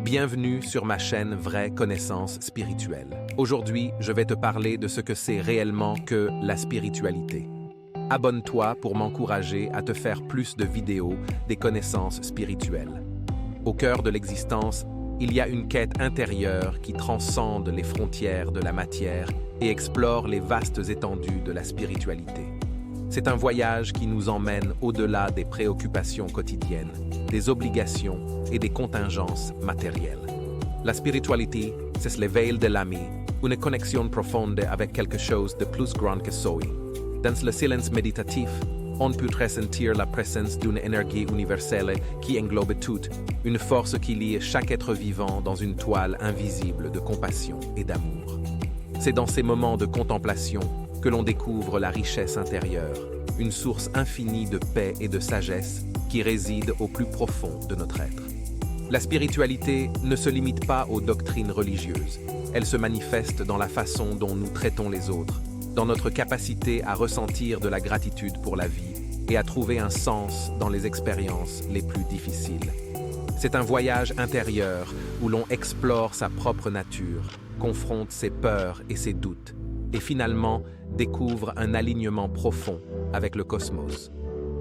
Bienvenue sur ma chaîne Vraie Connaissance Spirituelle. Aujourd'hui, je vais te parler de ce que c'est réellement que la spiritualité. Abonne-toi pour m'encourager à te faire plus de vidéos des connaissances spirituelles. Au cœur de l'existence, il y a une quête intérieure qui transcende les frontières de la matière et explore les vastes étendues de la spiritualité. C'est un voyage qui nous emmène au-delà des préoccupations quotidiennes, des obligations et des contingences matérielles. La spiritualité, c'est l'éveil de l'âme, une connexion profonde avec quelque chose de plus grand que soi. Dans le silence méditatif, on peut ressentir la présence d'une énergie universelle qui englobe tout, une force qui lie chaque être vivant dans une toile invisible de compassion et d'amour. C'est dans ces moments de contemplation que l'on découvre la richesse intérieure, une source infinie de paix et de sagesse qui réside au plus profond de notre être. La spiritualité ne se limite pas aux doctrines religieuses, elle se manifeste dans la façon dont nous traitons les autres, dans notre capacité à ressentir de la gratitude pour la vie et à trouver un sens dans les expériences les plus difficiles. C'est un voyage intérieur où l'on explore sa propre nature, confronte ses peurs et ses doutes, et finalement découvre un alignement profond avec le cosmos.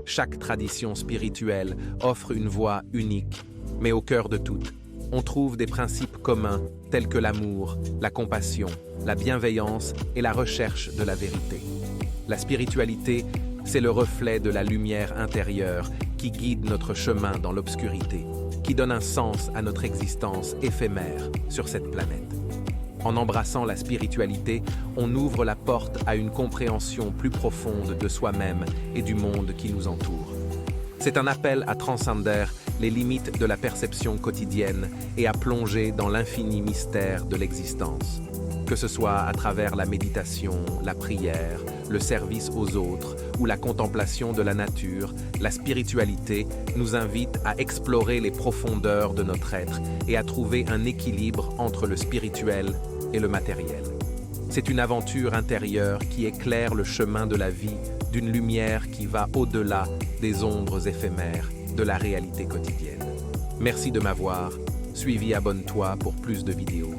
Chaque tradition spirituelle offre une voie unique, mais au cœur de toutes, on trouve des principes communs tels que l'amour, la compassion, la bienveillance et la recherche de la vérité. La spiritualité, c'est le reflet de la lumière intérieure qui guide notre chemin dans l'obscurité, qui donne un sens à notre existence éphémère sur cette planète. En embrassant la spiritualité, on ouvre la porte à une compréhension plus profonde de soi-même et du monde qui nous entoure. C'est un appel à transcender les limites de la perception quotidienne et à plonger dans l'infini mystère de l'existence. Que ce soit à travers la méditation, la prière, le service aux autres ou la contemplation de la nature, la spiritualité nous invite à explorer les profondeurs de notre être et à trouver un équilibre entre le spirituel et le matériel. C'est une aventure intérieure qui éclaire le chemin de la vie d'une lumière qui va au-delà des ombres éphémères de la réalité quotidienne. Merci de m'avoir suivi, abonne-toi pour plus de vidéos.